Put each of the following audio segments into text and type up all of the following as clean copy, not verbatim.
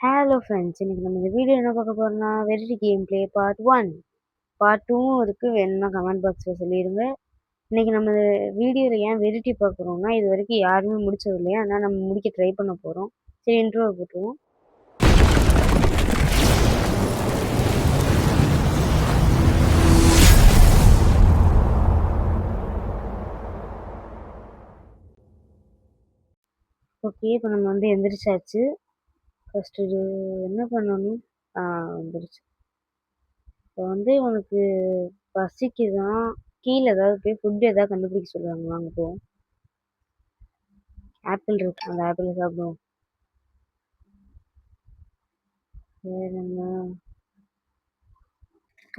Hello friends, இன்னைக்கு நம்ம இந்த வீடியோ என்ன பார்க்க போறோம்னா variety game play part 1. Part 2வும் இருக்கு, வேணும்னா கமெண்ட் பாக்ஸில் சொல்லிடுங்க. இன்னைக்கு நம்ம வீடியோவில் ஏன் வெரிட்டி பார்க்குறோம்னா, இது வரைக்கும் யாருமே முடிச்சது இல்லையா, அதனால் நம்ம முடிக்க ட்ரை பண்ண போகிறோம். சரி, இன்ட்ரோ போட்டுருவோம். ஓகே, இப்போ நம்ம எந்திரிச்சாச்சு. ஃபஸ்ட்டு என்ன பண்ணணும்? வந்துருச்சு. இப்போ உனக்கு பசிக்குதான், கீழே ஏதாவது போய் ஃபுட் ஏதாவது கண்டுபிடிக்க சொல்லுவாங்க. வாங்க போவோம். ஆப்பிள் இருக்கு, அந்த ஆப்பிளை சாப்பிடுவோம். வேற என்ன?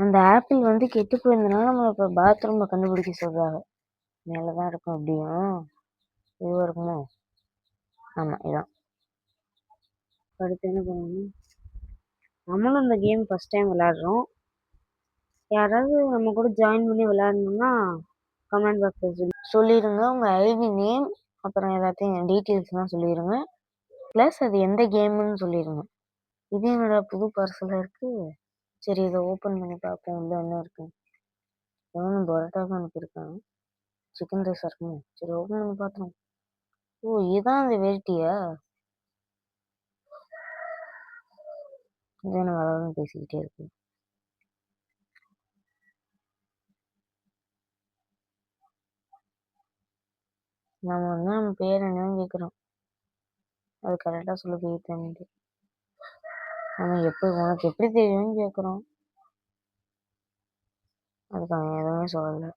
அந்த ஆப்பிள் கெட்டு போயிருந்தனால நம்ம இப்போ பாத்ரூமில் கண்டுபிடிக்க சொல்கிறாங்க. மேலே தான் இருக்கும். அப்படியும் இதுவாக இருக்குமோ? ஆமாம், இதான். அடுத்து என்ன பண்ணணும்? நம்மளும் இந்த கேம் ஃபஸ்ட் டைம் விளையாடுறோம். யாராவது நம்ம கூட ஜாயின் பண்ணி விளையாடணும்னா கமெண்ட் பாக்ஸில் சொல்லிடுங்க. உங்கள் ஐடி நேம் அப்புறம் எல்லாத்தையும் டீட்டெயில்ஸ்லாம் சொல்லிடுங்க. ப்ளஸ் அது எந்த கேமுன்னு சொல்லிடுங்க. இது என்னோட புது பார்சலாக இருக்குது. சரி, இதை ஓப்பன் பண்ணி பார்ப்போம். உள்ள என்ன இருக்குது? எவனும் பரோட்டாவும் அனுப்பியிருக்காங்க. சிக்கன் ரைஸ் இருக்குமோ? சரி, ஓப்பன் பண்ணி பார்த்தோம். ஓ, இதுதான் அந்த வெரைட்டியா? இதான வளரும் பேசிக்கிட்டே இருக்கு. நம்ம நம்ம பேர் என்னன்னு கேட்குறோம். அது கரெக்டாக சொல்ல போயிட்டு நம்ம உனக்கு எப்படி தெரியும்னு கேட்குறோம். அதுக்கு அவன் எதுவுமே சொல்லலை.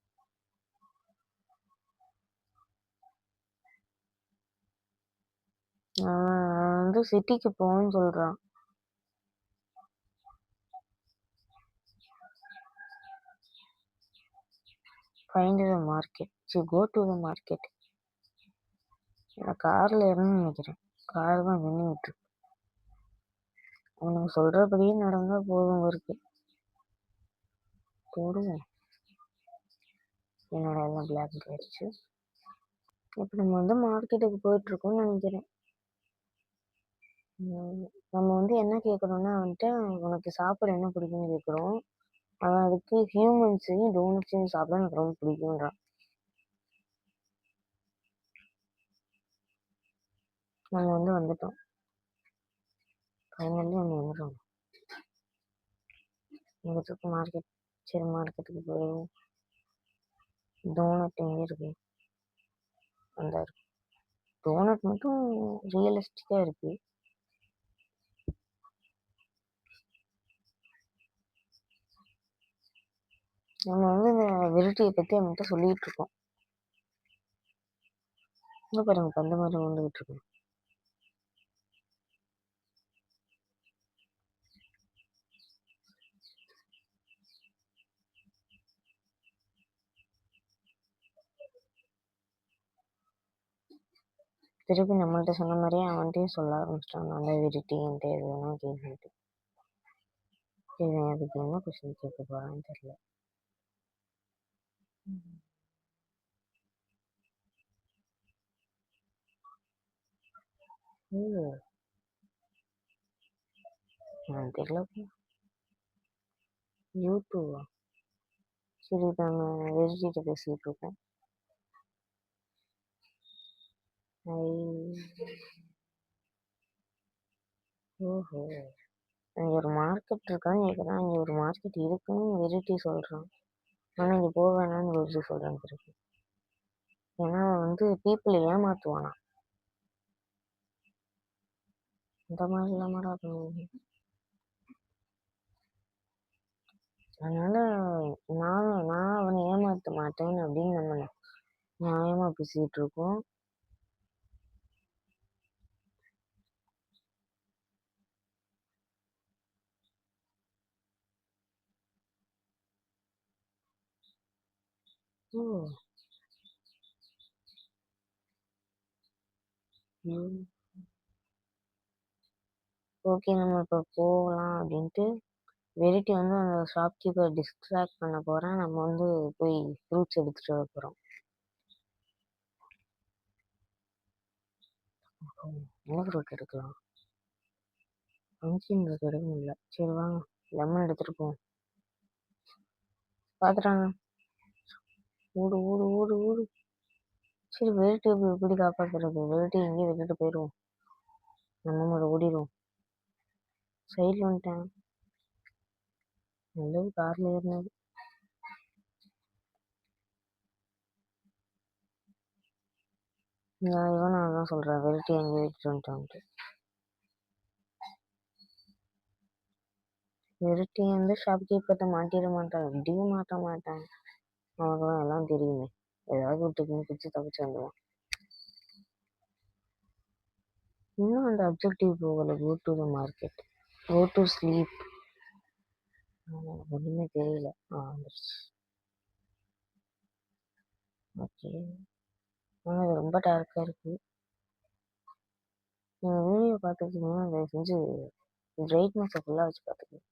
அவன் சிட்டிக்கு போகணும்னு சொல்கிறான். Find the market. சரி, கோ டு த மார்க்கெட். நான் காரில் இறங்கணும்னு நினைக்கிறேன். கார் தான் வெண்ணி விட்டுருக்கு. அவனுக்கு சொல்கிறபடியே நடந்தால் போதும் இருக்கு. போடுவோம். என்னோட எல்லாம் பிளாக் ஆயிடுச்சு. இப்போ நம்ம மார்க்கெட்டுக்கு போயிட்டுருக்கோம்னு நினைக்கிறேன். நம்ம என்ன கேட்குறோம்னா உனக்கு சாப்பிட என்ன பிடிக்கும்னு கேட்குறோம். அவன் அதுக்கு ஹியூமன்ஸையும் டோனட்ஸையும் சாப்பிட எனக்கு ரொம்ப பிடிக்கும்ன்றான். நம்ம வந்துட்டோம். ஃபைனலி நம்ம வந்துட்டோம். எங்களுக்கு மார்க்கெட். சரி, மார்க்கெட்டுக்கு போயிடுவோம். டோனட் எங்கே இருக்கு? அந்த இருக்கு. டோனட் மட்டும் ரியலிஸ்டிக்காக இருக்குது. நம்ம இந்த வெரைட்டியை பற்றி அவன்கிட்ட சொல்லிகிட்டு இருக்கோம். இங்கே பாருங்க, பந்த மாதிரி வந்துக்கிட்டு இருக்கோம். திருப்பி நம்மள்ட்ட சொன்ன மாதிரியே அவன்கிட்டையும் சொல்ல ஆரம்பிச்சிட்டான். நல்ல வெரைட்டி என்கிட்ட எது வேணால் கேட்டு. சரி, அதுக்கு என்ன கொஸ்டின் கேட்க போகிறான்னு தெரியல. தெரியல. யூடியூபா? சரி, இப்போ நம்ம வெஜிட்ட பேசிகிட்டு இருக்கோம். ஓஹோ, அங்கே ஒரு மார்க்கெட் இருக்கான்னு கேட்குறான். இங்கே ஒரு மார்க்கெட் இருக்குன்னு வெரைட்டி சொல்கிறான். ஆனால் இங்கே போக வேணான்னு வெரைட்டி சொல்கிறான்னு இருக்கு. ஏன்னா பீப்புளை ஏமாற்றுவானா? இந்த மாதிரி இல்லாமடா பண்ணுவாங்க. அதனால நான் அவனை ஏமாற்ற மாட்டேன் அப்படின்னு நம்ம நியாயமா பேசிக்கிட்டு இருக்கோம். ஓகே, நம்ம இப்போ போகலாம் அப்படின்ட்டு வெரைட்டி அந்த ஷாப்கீப்பர் டிஸ்ட்ராக்ட் பண்ண போகிறேன். நம்ம போய் ஃப்ரூட்ஸ் எடுத்துகிட்டு வர போகிறோம். என்ன ஃப்ரூட் எடுக்கலாம்? ஃபங்க்ஷன் இருக்கு எடுக்க முடியல. சரி வாங்க லெமன் எடுத்துட்டு போவோம். பார்த்துட்டாங்க. ஓடு ஓடு ஓடு ஓடு. சரி வெயிட் எப்படி காப்பாத்துறது? வெயிட் எங்கேயும் விட்டுட்டு போயிடுவோம். நம்ம மட்டும் ஓடிடுவோம். சைடில் வந்துட்டேன். நல்லது காரில் ஏறினது. இவன் நான் தான் சொல்கிறேன் வெயிட் எங்கேயும் விட்டுட்டு வந்துட்டான்ட்டு. வெரைட்டி வந்து ஷாப்கீப்பர்கிட்ட மாட்டிட மாட்டான். எப்படியும் மாட்ட மாட்டான். அவனுக்குலாம் எல்லாம் தெரியுமே. ஏதாவது விட்டுக்குன்னு பிடிச்சி தப்பிச்சு வந்துடுவான். இன்னும் அந்த அப்ஜெக்டிவ் போகலை. Go to the market, go to sleep. ஒன்றுமே தெரியல. வந்துருச்சு. ஓகே. ஆனால் அது ரொம்ப டார்க்காக இருக்குது. நீங்கள் வீடியோ பார்த்துக்கிட்டீங்கன்னா தயவு செஞ்சு பிரைட்னஸை ஃபுல்லாக வச்சு பார்த்துக்கணும்.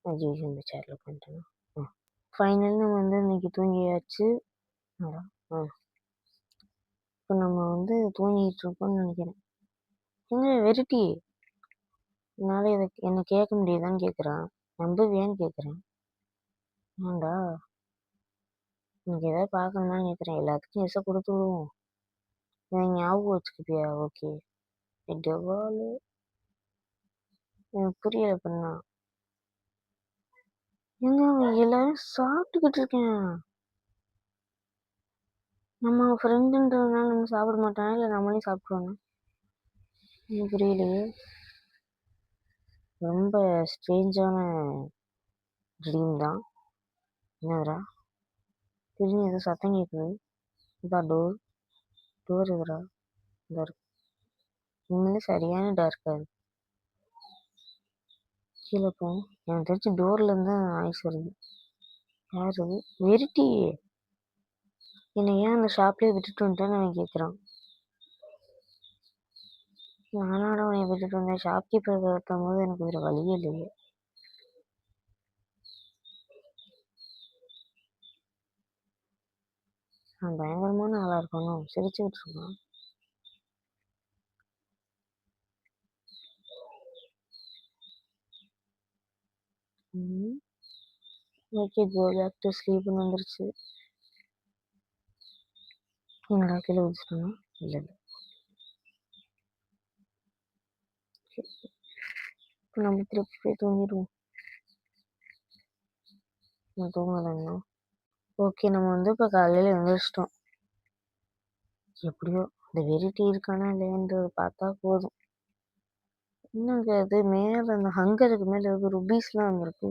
ஐயோ இந்த சேரில் உட்காந்துட்டேன். ஃபைனல் நம்ம வந்து இன்னைக்கு தூங்கியாச்சு. இப்போ நம்ம வந்து தூங்கிட்டு இருக்கோம்னு நினைக்கிறேன். வெரைட்டி என்னால் இதை என்னை கேட்க முடியுதான்னு கேட்குறான். நம்புவியான்னு கேட்குறேன். ஏன்டா எனக்கு எதாவது பார்க்கணுமான்னு கேட்குறேன். எல்லாத்துக்கும் எசை கொடுத்து விடுவோம். இதை ஞாபகம் வச்சுக்கிட்டியா? ஓகே. டெவாலு எனக்கு புரியல பண்ணா. எங்க எல்லாரும் சாப்பிட்டுக்கிட்டு இருக்கேன். நம்ம ஃப்ரெண்டுன்றதுனால நம்ம சாப்பிட மாட்டானா இல்லை நம்மளே சாப்பிடுவாங்க? எனக்கு புரியலையே. ரொம்ப ஸ்ட்ரேஞ்சான ட்ரீம் தான். என்னதுடா திடீர்னு ஏதோ சத்தம் கேட்குது. இதா டோர் எதுடா இதா இருக்கு. உண்மையிலே சரியான டார்க்காக இருக்கு. கீழே போகும். எனக்கு தெரிஞ்சு டோர்லேருந்து நாய்ஸ் வருது. யார் அது? வெரைட்டி என்னை ஏன் அந்த ஷாப்லேயே விட்டுட்டு வந்துட்டேன்னு அவன் கேட்குறான். நானாட அவனை விட்டுட்டு வந்தேன். ஷாப்கீப்பர் கட்டும் போது எனக்கு வேறு வழியே இல்லையே. நான் பயங்கரமான ஆளாக இருக்கணும். சிரிச்சுக்கிட்டு இருக்கான். ஓகே கோ பேக் டு ஸ்லீப்னு வந்துருச்சு. என்னடா கீழே வச்சுட்டோன்னா இல்லை இல்லை. இப்போ நம்ம திருப்பி போய் தூங்கிடுவோம். நான் தூங்கலைங்க. ஓகே நம்ம வந்து இப்போ காலையில் எழுந்திரிச்சிட்டோம். எப்படியோ இந்த வெரைட்டி இருக்கானா இல்லையன்றது பார்த்தா போதும். என்னங்க அது மேலே அந்த ஹங்கருக்கு மேலே ஏதாவது ருபீஸ்லாம் வந்திருக்கு.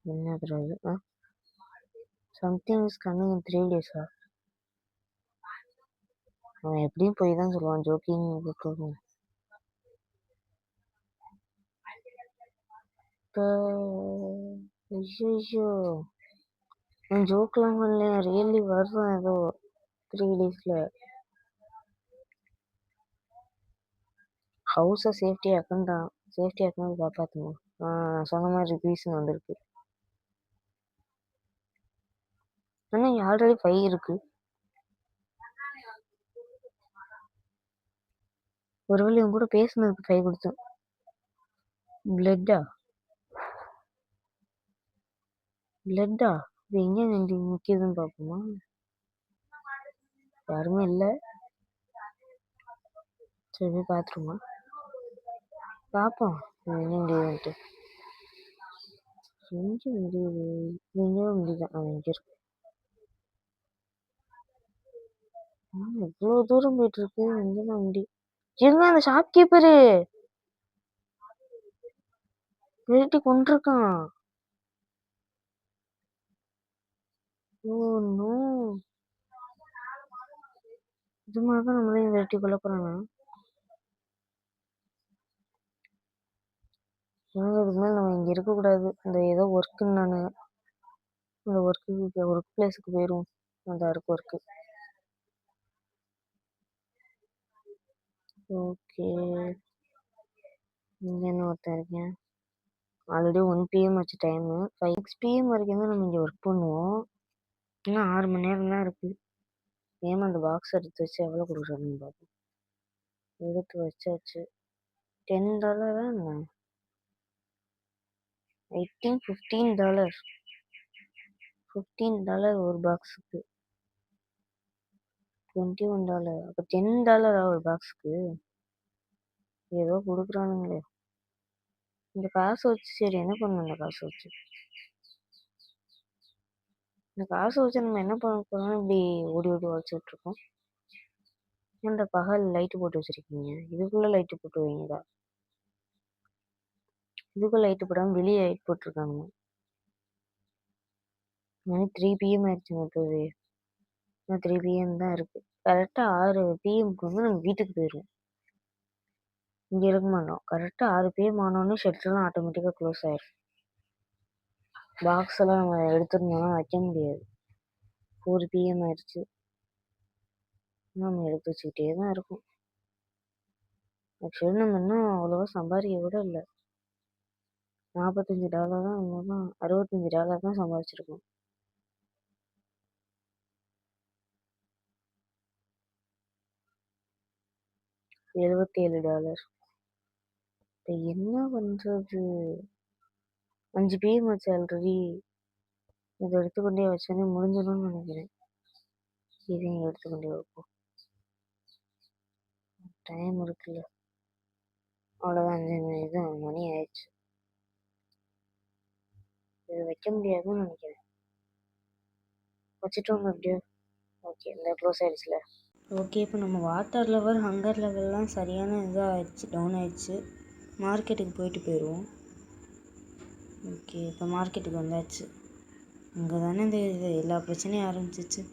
என்ன அது? Something is coming in 3 days. அவன் எப்படியும் போய் தான் சொல்லுவான். ஜோக்கிங் போட்டுருவோம். இப்போ ஐயோ நான் ஜோக்கெலாம் பண்ணல. ரியலி வருவான் ஏதோ 3 daysல. ஹவுஸை சேஃப்டி ஆக்குன்றான். சேஃப்டி ஆக்குன்னு காப்பாற்றணும். சொன்ன மாதிரி ரிவ்யூஸ்னு வந்திருக்கு. ஆனால் இங்கே ஆல்ரெடி 5 இருக்கு. ஒருவேளை இவங்க கூட பேசுனதுக்கு 5 கொடுத்தேன். பிளட்டா இது எங்கே நிற்கிதுன்னு பார்ப்போமா? யாருமே இல்லை. சரி போய் பார்த்துருமா பார்ப்போம். எங்கே முடியுதுன்ட்டு. எங்கே முடியுது? எங்கேயோ முடியுதான். எங்கே இருக்கு? இவ்வளோ தூரம் போயிட்டு இருக்கு. எங்கேதான் முடியும்? இருங்க அந்த ஷாப்கீப்பரு வெரைட்டி கொண்டிருக்கான். Oh no. இது மாதிரி தான் நம்மளையும் வெரைட்டி கொல்ல போறாங்க. இதுக்கு மேலே நம்ம இங்கே இருக்கக்கூடாது. இந்த ஏதோ ஒர்க்குன்னு நான் அந்த ஒர்க் பிளேஸுக்கு போயிடுவோம். அந்த ஒர்க்கு. ஓகே இங்கே என்ன ஒருத்தன் இருக்கேன். ஆல்ரெடி 1 PM ஆச்சு டைமு. 6 PM வரைக்கும் தான் நம்ம இங்கே ஒர்க் பண்ணுவோம். இன்னும் 6 மணி நேரம் தான் இருக்குது. ஏமா அந்த பாக்ஸ் எடுத்து வச்சு எவ்வளோ கொடுக்குறதுன்னு பார்ப்போம். எடுத்து வச்சாச்சு. $10 என்ன? I think $15. $15 ஒரு பாக்ஸுக்கு. $21. அப்போ $10 ஒரு பாக்ஸுக்கு. ஏதோ கொடுக்குறானுங்களே. இந்த காசை வச்சு சரி என்ன பண்ணணும்? இந்த காசை வச்சு நம்ம என்ன பண்ண போறோம்? இப்படி ஓடி ஓடி உழைச்சிட்டு இருக்கோம். இந்த பகல் லைட்டு போட்டு வச்சிருக்கீங்க, இதுக்குள்ள லைட்டு போட்டு வைங்கடா. இதுக்குள்ள லைட்டு போடாம வெளியே லைட் போட்டிருக்காங்க. மணி 3 PM ஆயிடுச்சுங்க. இப்போவே 3 PM தான் இருக்கு. கரெக்டாக 6 PMக்கு வந்து நாங்கள் வீட்டுக்கு போயிடுவோம். இங்கே இருக்க மாட்டோம். கரெக்டாக 6 PM ஆனோடனே ஷெட்டர்லாம் ஆட்டோமேட்டிக்காக க்ளோஸ் ஆயிடும். பாக்ஸ் எல்லாம் நம்ம எடுத்துருந்தோம்னா வைக்க முடியாது. 4 PM ஆயிடுச்சு. நம்ம எடுத்து வச்சுக்கிட்டே தான் இருக்கும். ஆக்சுவலி நம்ம இன்னும் அவ்வளோவா சம்பாதிக்க கூட இல்லை. $45 தான், இன்னும் $65 தான் சம்பாதிச்சிருக்கோம். $77. இப்போ என்ன பண்ணுறது? 5 PM ஆச்சு ஆல்ரெடி. இதை எடுத்துக்கொண்டே வச்சோன்னே முடிஞ்சிடும்னு நினைக்கிறேன். இதையும் எடுத்துக்கொண்டே வைப்போம். டைம் இருக்குல்ல. அவ்வளோதான், 5 மணி ஆயிடுச்சு. இது வைக்க முடியாதுன்னு நினைக்கிறேன். வச்சுட்டோங்க அப்படியே. ஓகே, இந்த க்ளோஸ் ஆயிடுச்சுல. ஓகே, இப்போ நம்ம வாட்டர் லெவல், ஹங்கர் லெவல்லாம் சரியான இதாக ஆயிடுச்சு, டவுன் ஆயிடுச்சு. மார்க்கெட்டுக்கு போயிடுவோம். ஓகே, இப்போ மார்க்கெட்டுக்கு வந்தாச்சு. இங்கே தானே இது எல்லா பிரச்சனையும் ஆரம்பிச்சிச்சு.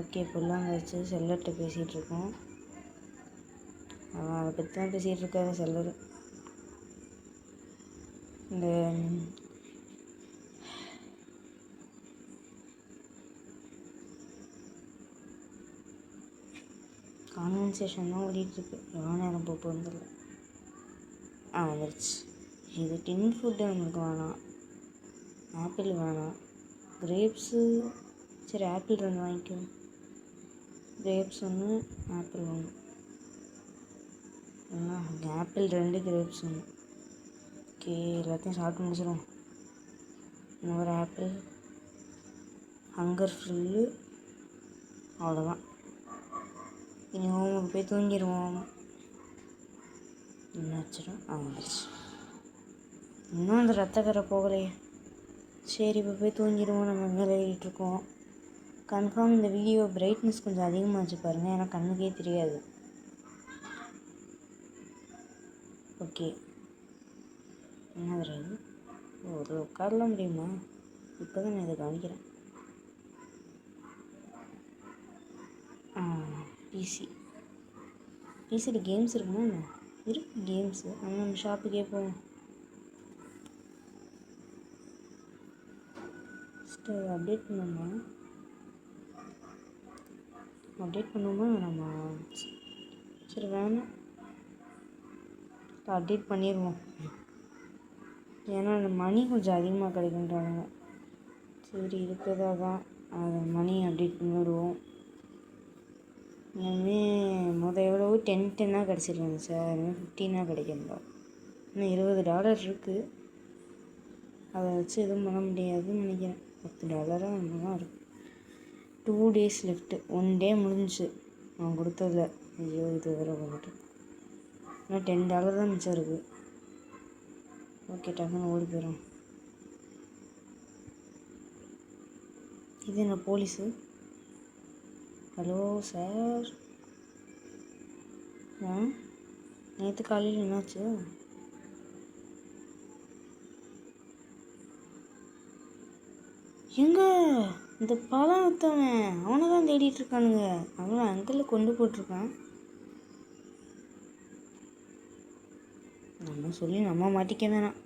ஓகே, இப்போல்லாம் வச்சு செல்லர்கிட்ட பேசிகிட்டு இருக்கோம். அவன் அதை பற்றி தான் பேசிகிட்டு இருக்காரு செல்லர். இந்த கான்வர்சேஷன் தான் ஓடிட்டுருக்கு. எவ்வளோ நேரம் போகுதுல. வந்துருச்சு. இது டின் ஃபுட்டு நம்மளுக்கு வேணாம். ஆப்பிள் வேணாம். கிரேப்ஸு சரி, ஆப்பிள் 2 வாங்கிக்கோ. Grapes 1, apple 1. Apple 2, grapes 1. Okay, எல்லாத்தையும் சாப்பிட்டு முடிச்சிடும். இன்னொரு ஆப்பிள். Hunger full. அவ்வளோதான். இனி ஹோமுக்கு போய் தூங்கிடுவோம். என்னாச்சிடும்? வந்துடுச்சு. இன்னும் அந்த ரத்தக்கரை போகலையே. சரி, இப்போ போய் தூங்கிடுவோம். நம்ம மேலே ஏறிட்டுருக்கோம். கன்ஃபார்ம் இந்த வீடியோ பிரைட்னஸ் கொஞ்சம் அதிகமாக வச்சு பாருங்கள், ஏன்னா கண்ணுக்கே தெரியாது. ஓகே, என்ன வராது. ஒரு உட்காரலாம் முடியுமா? இப்போ தான் நான் இதை கவனிக்கிறேன். பிசியில் கேம்ஸ் இருக்குமா? என்ன இருக்கு கேம்ஸு? நம்ம ஷாப்புக்கே போவோம். ஃபஸ்ட்டு அப்டேட் பண்ணுவோமா நம்ம? சரி, வேணாம், அப்டேட் பண்ணிடுவோம். ஏன்னா அந்த மணி கொஞ்சம் அதிகமாக கிடைக்குன்றாங்க. சரி, இருக்கிறதா தான் அது மணி அப்டேட் பண்ணிவிடுவோம். இனிமேல் எவ்வளவு 10 கிடச்சிருக்கேங்க சார். இனிமேல் 15 கிடைக்கல. இன்னும் $20 இருக்குது. அதை வச்சு எதுவும் பண்ண முடியாதுன்னு நினைக்கிறேன். $10 நம்ம தான் இருக்குது. 2 days லெஃப்ட்டு. 1 day முடிஞ்சிச்சு அவன் கொடுத்ததில். ஐயோ, இது வேறு வந்துட்டு. ஆனால் $10 தான் மிச்சம் இருக்குது. ஓகே, டக்குன்னு ஓடி போயிடும். இது என்ன போலீஸு? Hello sir. நேற்று காலையில் என்னாச்சு? எங்க இந்த பழம் விற்றவன் அவனை தான் தேடிட்டு இருக்கானுங்க. அவனை அங்கிள் கொண்டு போட்டிருக்கான். நம்ம சொல்லி நம்ம மாட்டிக்க வேணாம்.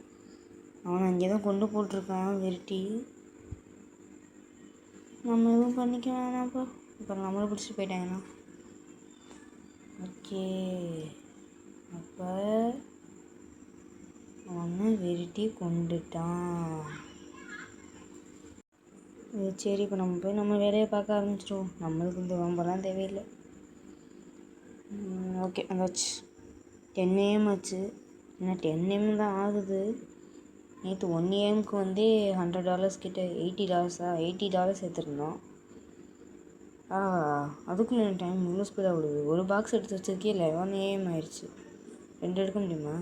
அவனை அங்கே தான் கொண்டு போட்டிருக்கான் விரட்டி. நம்ம எதுவும் பண்ணிக்க வேணாம்ப்பா. அப்புறம் நம்மளை பிடிச்சிட்டு போயிட்டாங்கன்னா. ஓகே, அப்போ அவனை விரட்டி கொண்டுட்டான். சரி, இப்போ நம்ம போய் நம்ம வேலையை பார்க்க ஆரம்பிச்சிடுவோம். நம்மளுக்கு இந்த வம்பெல்லாம் தேவையில்லை. ஓகே, வந்தாச்சு. 10 AM ஆச்சு. இன்னும் 10 AM தான் ஆகுது. நேற்று 1 AMக்கு வந்து $100 கிட்ட, $80 எடுத்துருந்தோம். அதுக்குள்ளே டைம் இவ்வளோ ஸ்பீடாக விடுது. ஒரு பாக்ஸ் எடுத்து வச்சதுக்கே 11 AM ஆயிடுச்சு. 2 எடுக்க முடியுமா?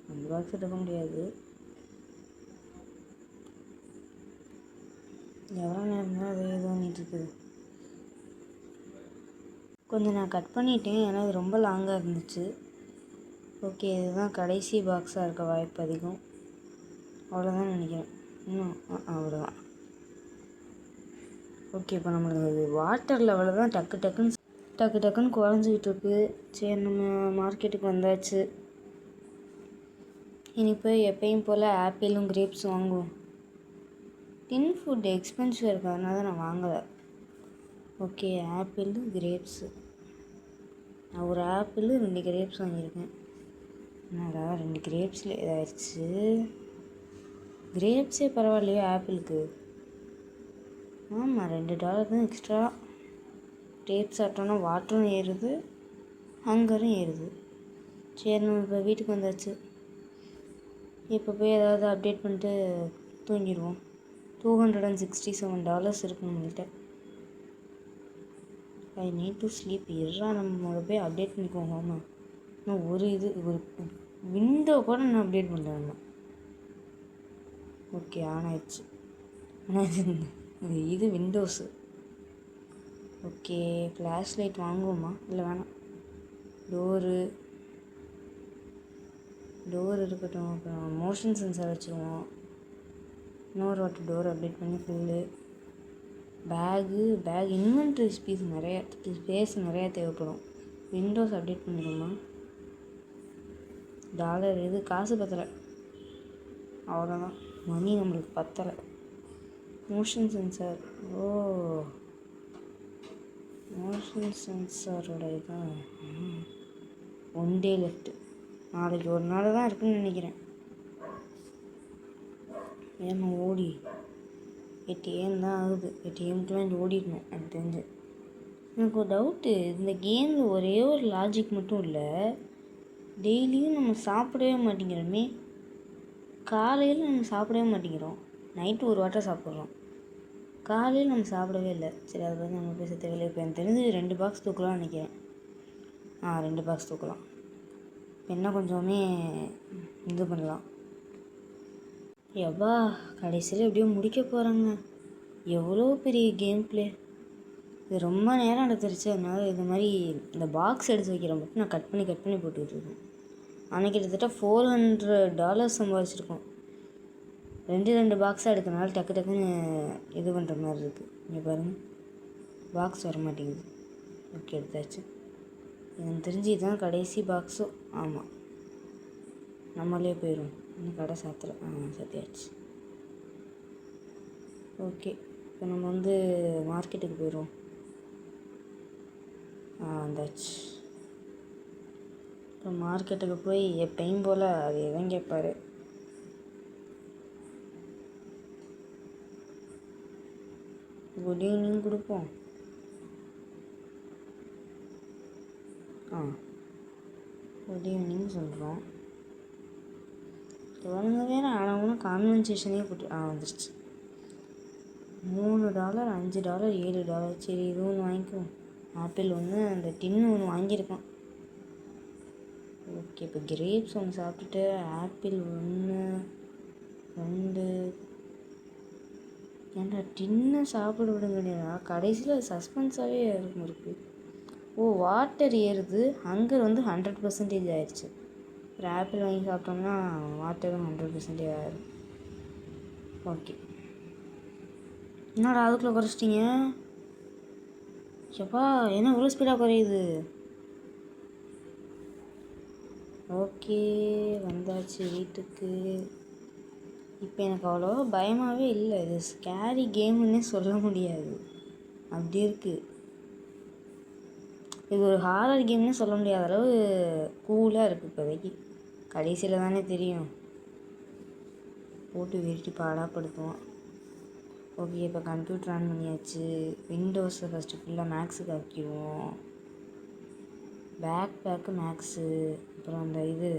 2 பாக்ஸ் எடுக்க முடியாது. எவ்வளோ நேரம் தான் அது ஏதோ இருக்குது. கொஞ்சம் நான் கட் பண்ணிட்டேன், ஏன்னா இது ரொம்ப லாங்காக இருந்துச்சு. ஓகே, இதுதான் கடைசி பாக்ஸாக இருக்க வாய்ப்பு அதிகம். அவ்வளோதான் நினைக்கிறேன். இன்னும் அவ்வளோதான். ஓகே, இப்போ நம்மளுக்கு வாட்டர் லெவலில் தான் டக்கு டக்குன்னு குறைஞ்சிக்கிட்டு இருக்கு. சரி, நம்ம மார்க்கெட்டுக்கு வந்தாச்சு. இனி போய் எப்பயும் போல் ஆப்பிளும் கிரேப்ஸும் வாங்குவோம். டின் ஃபுட் எக்ஸ்பென்சிவ் இருக்குது, அதனால தான் நான் வாங்கலை. Okay, apple grapes. நான் ஒரு ஆப்பிள் 2 கிரேப்ஸ் வாங்கியிருக்கேன். என்னடா 2 கிரேப்ஸில் இதாகிடுச்சு. கிரேப்ஸே பரவாயில்லையோ ஆப்பிளுக்கு. ஆமாம், $2 தான் எக்ஸ்ட்ரா. கிரேப்ஸ் சாப்பிட்டோன்னா வாட்டரும் ஏறுது, ஹங்கரும் ஏறுது. சரி, நம்ம இப்போ வீட்டுக்கு வந்தாச்சு. இப்போ போய் ஏதாவது அப்டேட் பண்ணிட்டு தூங்கிடுவோம். $267 இருக்கு நம்மள்கிட்ட. I need to sleep. நம்ம போய் அப்டேட் பண்ணிக்குவோம். ஆமாம், இன்னும் ஒரு விண்டோ கூட நான் அப்டேட் பண்ணுறேன். ஓகே, ஆன் ஆயிடுச்சு. ஆனால் இது விண்டோஸு. ஓகே, ஃப்ளாஷ் லைட் வாங்குவோமா? இல்லை வேணாம். டோர் இருக்கட்டும். அப்புறம் மோஷன் சென்சார் வச்சுருவோம். இன்னொரு வாட்டி டோர் அப்டேட் பண்ணி ஃபுல்லு. பேக் இன்வென்ட்ரி ஸ்பேஸ் நிறையா தேவைப்படும். Windows update பண்ணிடுமா? டாலர் இது காசு பத்தலை, அவ்வளோதான். மணி நம்மளுக்கு பத்தலை. Motion sensor. மோஷன் சென்சாரோட இதான் 1 day லெஃப்ட்டு. நாளைக்கு ஒரு நாள் தான் இருக்குன்னு நினைக்கிறேன். ஏன்னா 8 AM தான் ஆகுது. 8 AMக்குலாம் இது ஓடிடணும் எனக்கு தெரிஞ்சு. எனக்கு ஒரு டவுட்டு, இந்த கேமில் ஒரே ஒரு லாஜிக் மட்டும் இல்லை. டெய்லியும் நம்ம சாப்பிடவே மாட்டேங்கிறோமே. காலையில் நம்ம சாப்பிடவே மாட்டேங்கிறோம், நைட்டு ஒரு வாட்டை சாப்பிட்றோம். காலையில் நம்ம சாப்பிடவே இல்லை. சரி, அதை பற்றி நம்ம பேச தேவையில்லை. இப்போ எனக்கு தெரிஞ்சு 2 பாக்ஸ் தூக்கலாம்னு நினைக்கிறேன். 2 பாக்ஸ் தூக்கலாம். இப்போ என்ன கொஞ்சமே இது பண்ணலாம். எவ்வா கடைசியில் எப்படியோ முடிக்க போகிறாங்க. எவ்வளோ பெரிய கேம் பிளே. இது ரொம்ப நேரம் எடுத்துருச்சு. அதனால இது மாதிரி இந்த பாக்ஸ் எடுத்து வைக்கிற மட்டும் நான் கட் பண்ணி போட்டுக்கிட்டு இருக்கேன். ஆனால் கிட்டத்தட்ட $400 சம்பாதிச்சிருக்கோம். 2 பாக்ஸாக எடுக்கிறனால டக்குன்னு இது பண்ணுற மாதிரி இருக்குது. இங்கே பாருங்கள், பாக்ஸ் வர மாட்டேங்குது. ஓகே, எடுத்தாச்சு. எனக்கு தெரிஞ்சு இதுதான் கடைசி பாக்ஸும். ஆமாம், நம்மளே போயிடும். இன்னும் கடை சாத்தியாச்சு. ஓகே, இப்போ நம்ம வந்து மார்க்கெட்டுக்கு போயிடுவோம். வந்தாச்சு. இப்போ மார்க்கெட்டுக்கு போய் எப்பயும் போல் அது எதுவும் கேட்பார். குட் ஈவினிங் கொடுப்போம். குட் ஈவினிங் சொல்கிறோம். இவனுங்க வேறு ஆனவங்களும் கான்வென்சேஷனே போட்டு வந்துருச்சு. $3, $5, $7. சரி, இது ஒன்று வாங்கிக்குவோம். ஆப்பிள் ஒன்று, அந்த டின்னு ஒன்று வாங்கியிருக்கான். ஓகே, இப்போ கிரேப்ஸ் ஒன்று சாப்பிட்டுட்டு ஆப்பிள் 1, 2. ஏன்டா டின்னு சாப்பிட விடுங்கடா. கடைசியில் சஸ்பென்ஸாகவே இருக்குது. வாட்டர் ஏறுது. ஹங்கர் வந்து 100% ஆயிடுச்சு. ஒரு ஆப்பிள் வாங்கி சாப்பிட்டோம்னா வாட்டரும் 100% ஆயிடும். ஓகே, என்னடா அதுக்குள்ளே குறைச்சிட்டிங்க? எப்பா, என்ன இவ்வளோ ஸ்பீடாக குறையுது? ஓகே, வந்தாச்சு வீட்டுக்கு. இப்போ எனக்கு அவ்வளோ பயமாகவே இல்லை. இது ஸ்கேரி கேமுன்னே சொல்ல முடியாது, அப்படி இருக்குது. இது ஒரு ஹாரர் கேம்னு சொல்ல முடியாத அளவு கூலாக இருக்குது இப்போதைக்கு. கடைசியில் தானே தெரியும். போட்டு விரிட்டி பாடாப்படுத்துவோம். ஓகே, இப்போ கம்ப்யூட்டர் ஆன் பண்ணியாச்சு. விண்டோஸை ஃபஸ்ட்டு ஃபுல்லாக மேக்ஸுக்கு ஆக்கிடுவோம். பேக்கு மேக்ஸு, அப்புறம் அந்த இது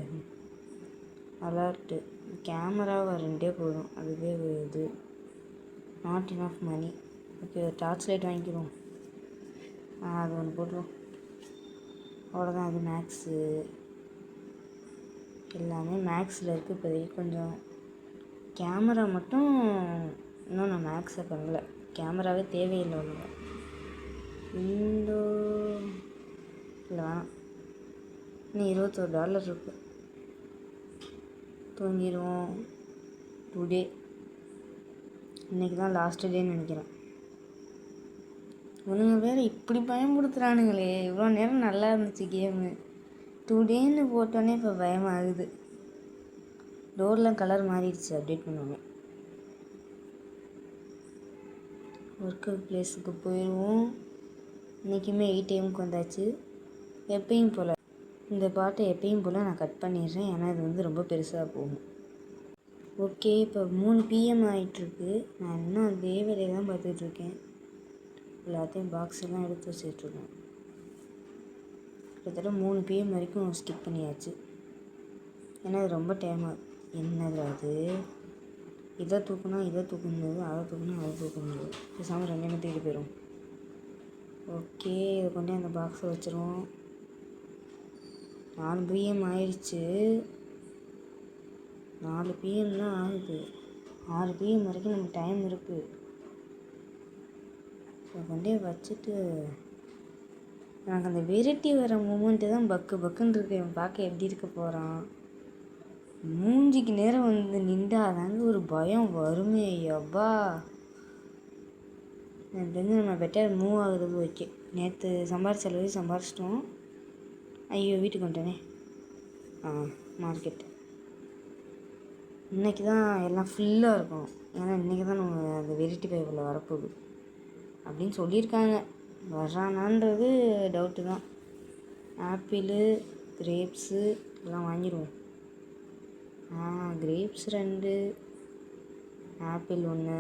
அலர்ட்டு, கேமராவை 2 போதும், அதுவே இது not enough money. Okay, torch light வாங்கிக்கிறோம். அது ஒன்று போட்டுருவோம். அவ்வளோதான். அது மேக்ஸு, எல்லாமே மேக்ஸில் இருக்குது இப்போதைக்கு. கொஞ்சம் கேமரா மட்டும் இன்னும் நான் மேக்ஸை பண்ணல, கேமராவே தேவையில்லை ஒன்று. விண்டோ இல்லை வேணாம், இன்னும் $21 இருக்குது. தூங்கிடுவோம். டுடே இன்றைக்கி தான் லாஸ்ட் டேன்னு நினைக்கிறேன். இவனுங்க வேறு இப்படி பயன்படுத்துகிறானுங்களே. இவ்வளோ நேரம் நல்லா இருந்துச்சு கேமு, டுடேன்னு போட்டோன்னே இப்போ பயமாகுது. டோர்லாம் கலர் மாறிடுச்சு அப்டேட் பண்ணுவாங்க. ஒர்க்கு பிளேஸுக்கு போயிடுவோம். இன்றைக்குமே 8 AM வந்தாச்சு. எப்பயும் போல் இந்த பாட்டை எப்பயும் போல் நான் கட் பண்ணிடுறேன், ஏன்னா இது வந்து ரொம்ப பெருசாக போகும். ஓகே, இப்போ 3 PM ஆகிட்டுருக்கு. நான் இன்னும் அதே வேலையை தான் பார்த்துட்ருக்கேன். எல்லாத்தையும் பாக்ஸ் எல்லாம் எடுத்து வச்சுட்ருக்கேன். கிட்டத்தட்ட 3 PM வரைக்கும் ஸ்கிப் பண்ணியாச்சு, ஏன்னா அது ரொம்ப டைம் ஆகுது. என்னது அது, இதை தூக்குனா இதை தூக்கணுது, அதை தூக்குனா அதை தூக்கணுது. பேசாமல் 2 தேடி போயிடும். ஓகே, இதை கொண்டு அந்த பாக்ஸை வச்சுருவோம். 4 PM ஆயிடுச்சு. 4 PM தான் ஆகுது. 6 PM வரைக்கும் நமக்கு டைம் இருக்குது. இதை கொண்டே வச்சுட்டு எனக்கு அந்த வெரைட்டி வர மூமெண்ட்டு தான் பக்குன்னு இருக்கு. இவன் பார்க்க எப்படி இருக்க போகிறான், மூஞ்சிக்கு நேரம் வந்து நின்றாதாங்க ஒரு பயம் வருமே. அப்பா, எனக்கு தெரிஞ்சு நம்ம பெட்டர் மூவ் ஆகுறது. ஓகே, நேற்று சம்பாரிச்ச அளவு சம்பாரிச்சிட்டோம். ஐயோ, வீட்டுக்கு வந்துட்டேனே. மார்க்கெட் இன்றைக்கி தான் எல்லாம் ஃபுல்லாக இருக்கும், ஏன்னா இன்றைக்கி தான் நம்ம அந்த வெரைட்டி பைப்பில் வரப்போகுது அப்படின்னு சொல்லியிருக்காங்க. வர்றானான்றது டவுட்டு தான். ஆப்பிளு, கிரேப்ஸு எல்லாம் வாங்கிடுவோம். கிரேப்ஸ் 2, ஆப்பிள் 1,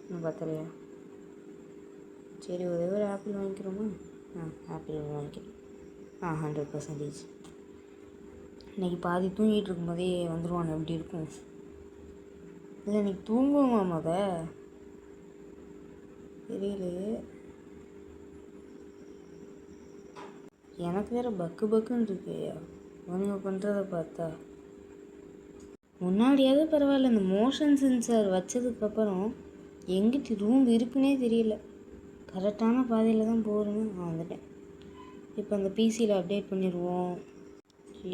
இன்னும் பத்தலையா? சரி, ஒரே ஒரு ஆப்பிள் வாங்கிக்கிறோமா? ஆப்பிள் 1 வாங்கிக்கிறோம். 100%. இன்றைக்கி பாதி தூங்கிட்டு இருக்கும்போதே வந்துடுவான், எப்படி இருக்கும்? இல்லை, இன்றைக்கி தூங்குவோமா தெரியலையே. எனக்கு வேறு பக்குன்னு இருக்கேயா அவனுங்க பண்ணுறத பார்த்தா. முன்னாடியாவது பரவாயில்ல, இந்த மோஷன் சென்சார் வச்சதுக்கப்புறம் எங்கிட்ட ரூம் இருக்குன்னே தெரியல. கரெக்டான பாதையில் தான் போகிறேன்னு நான் வந்துட்டேன். இப்போ அந்த பிசியில் அப்டேட் பண்ணிடுவோம்.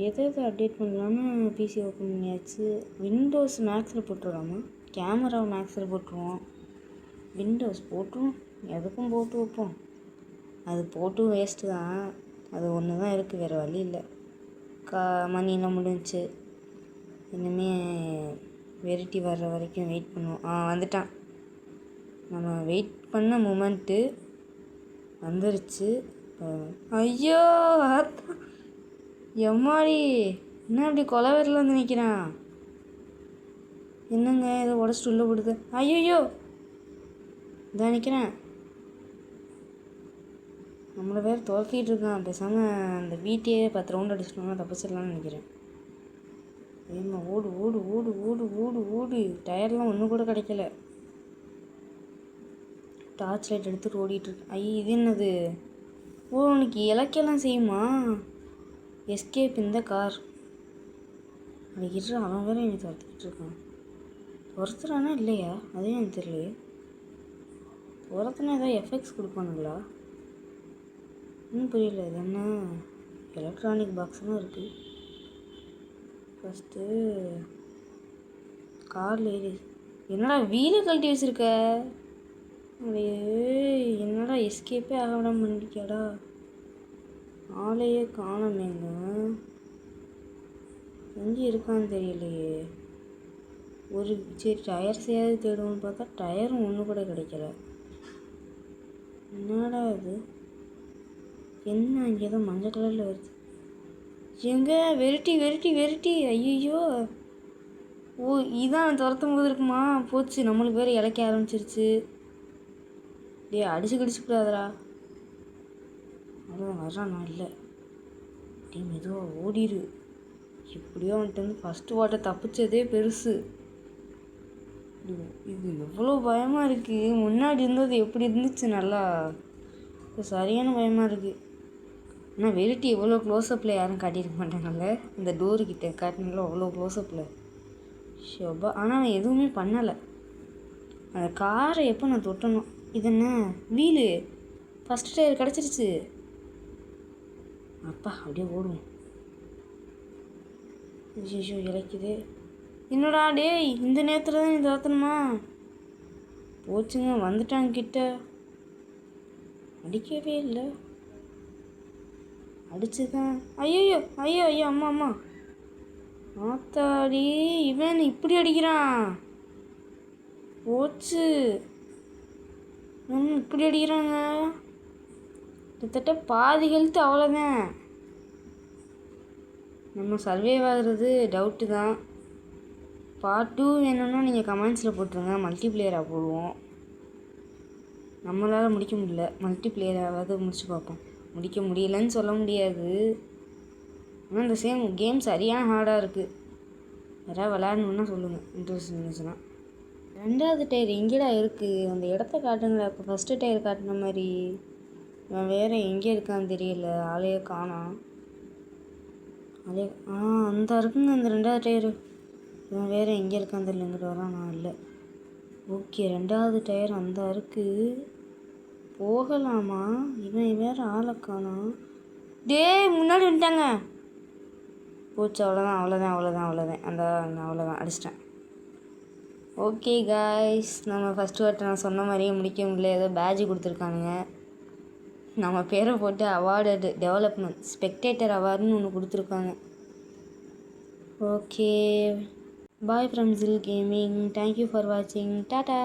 எதை அப்டேட் பண்ணலான்னு பிசி ஓப்பன் பண்ணியாச்சு. விண்டோஸ் மேக்ஸில் போட்டுருவாமா, கேமரா மேக்ஸில் போட்டுருவோம். விண்டோஸ் போட்டுரும், எதுக்கும் போட்டு வைப்போம். அது போட்டும் வேஸ்ட்டு தான். அது ஒன்று தான் இருக்குது, வேறு வழி இல்லை. மணிலாம் முடிஞ்சிச்சு. இனிமேல் வெரைட்டி வர்ற வரைக்கும் வெயிட் பண்ணுவோம். வந்துட்டான். நம்ம வெயிட் பண்ண மூமெண்ட்டு வந்துருச்சு. ஐயோ, எம்மாடி, என்ன அப்படி கொலவரில் வந்து நிற்கிறான்? என்னங்க, ஏதோ உடச்சிட்டு உள்ளே போடுது. ஐயோ, இதான் நிற்கிறேன். நம்மளை வேறு துரத்திட்டு இருக்கான். பேசாமல் அந்த வீட்டையே 10 ரவுண்ட் அடிச்சிட்டோம்னா தப்பிச்சிடலான்னு நினைக்கிறேன். ஏம்மா, ஓடு ஓடு ஓடு ஓடு ஓடு ஓடு. டயர்லாம் ஒன்று கூட கிடைக்கல. டார்ச் லைட் எடுத்துகிட்டு ஓடிட்டுருக்கு. இது என்னது? உனக்கு இலக்கியெல்லாம் செய்யுமா? எஸ்கேப் இந்த கார். அன்றைக்கிட்டு அவன் வேறு என்னை துரத்திக்கிட்டு இருக்கான். துரத்துறானா இல்லையா அதே எனக்கு தெரியலையே. துரத்துனா ஏதாவது எஃபெக்ட்ஸ் கொடுப்பானுங்களா? புரியல. இது என்ன எலக்ட்ரானிக் பாக்ஸ்லாம் இருக்குது. ஃபஸ்ட்டு காரில் ஏறி, என்னடா வீலை கழட்டி வச்சுருக்க? என்னடா எஸ்கேப்பே ஆக விட பண்ணிருக்கியாடா? ஆளையே காணமேங்க, எங்கே இருக்கான்னு தெரியலையே. சரி, டயர்ஸையாவது தேடுவோன்னு பார்த்தா டயரும் ஒன்று கூட கிடைக்கல. என்னடா இது? என்ன இங்கே ஏதோ மஞ்சள் கலரில் வருது. எங்கே வெரைட்டி? ஐயோ, இதான் துரத்தும் போது இருக்குமா? போச்சு, நம்மளுக்கு வேறு இலக்க ஆரம்பிச்சிருச்சு. அடிச்சு கூடாதரா? அவ்வளோதான், வர்றானா? இல்லை, டீம் மெதுவாக ஓடிடு. எப்படியோ அவன்கிட்ட வந்து ஃபஸ்ட்டு வாட்டை தப்பிச்சதே பெருசு. இது எவ்வளோ பயமாக இருக்குது. முன்னாடி இருந்தது எப்படி இருந்துச்சு நல்லா. இப்போ சரியான பயமாக இருக்குது. ஆனால் வெரைட்டி எவ்வளோ க்ளோஸ்அப்பில் யாரும் காட்டியிருக்க மாட்டாங்கல்ல. இந்த டோருக்கிட்ட காட்டினால அவ்வளோ க்ளோஸ்அப்பில் ஷோபா. ஆனால் அவன் எதுவுமே பண்ணலை. அந்த காரை எப்போ நான் தொட்டணும். இது என்ன வீலு ஃபஸ்ட் டயர் கிடச்சிருச்சு. அப்பா அப்படியே ஓடுவோம். ஐயோ இழைக்குது. என்னடா டேய், இந்த நேரத்தில் தான் இது ஆத்தணுமா? போச்சுங்க, வந்துட்டாங்க கிட்ட. அடிக்கவே இல்லை, அடிச்சுதான். ஐயோ ஐயோ ஐயோ அம்மா அம்மா ஆத்தாடி, இவன் இப்படி அடிக்கிறான். போச்சு, இப்படி அடிக்கிறாங்க. கிட்டத்தட்ட பாதி ஹெல்த்து அவ்வளோதான். நம்ம சர்வைவ் ஆகிறது டவுட்டு தான். பார்ட் 2 வேணும்னா நீங்கள் கமெண்ட்ஸில் போட்டுருங்க. மல்டிப்ளேயராக போடுவோம். நம்மளால் முடிக்க முடியல, மல்டிப்ளேயராவது முடிச்சு பார்ப்போம். முடிக்க முடியலன்னு சொல்ல முடியாது. ஆனால் இந்த கேம் சரியான ஹார்டாக இருக்குது. யாராவது விளையாடணுன்னா சொல்லுங்கள், இன்ட்ரெஸ்ட் இருந்துச்சுன்னா. 2வது டயர் எங்கேடா இருக்குது? அந்த இடத்த காட்டுங்களா. இப்போ ஃபஸ்ட்டு டயர் காட்டின மாதிரி. இவன் வேறு எங்கே இருக்கான்னு தெரியல, ஆளையே காணோம். அதே அந்த இருக்குங்க அந்த 2வது டயரு. இவன் வேறு எங்கே இருக்கான்னு தெரியல, இங்கிட்ட வரான். நான் இல்லை. ஓகே, 2வது டயர் அந்த இருக்குது. போகலாமா? இவன் வேறு ஆளை காணோம். டேய், முன்னாடி வந்துட்டாங்க. போச்சு, அவ்வளோதான் அவ்வளோதான் அவ்வளோதான் அவ்வளோதான். அந்த அவ்வளோதான், அடிச்சிட்டேன். ஓகே காய்ஸ், நம்ம ஃபஸ்ட்டு வாட்டை நான் சொன்ன மாதிரியே முடிக்க முடியல. ஏதோ பேட்ஜ் கொடுத்துருக்கானுங்க. நம்ம பேரை போட்டு அவார்டு டெவலப்மெண்ட் ஸ்பெக்டேட்டர் அவார்டுன்னு ஒன்று கொடுத்துருக்காங்க. ஓகே, பாய் ஃப்ரம் ஜில் கேமிங். தேங்க்யூ ஃபார் வாட்சிங். டாடா.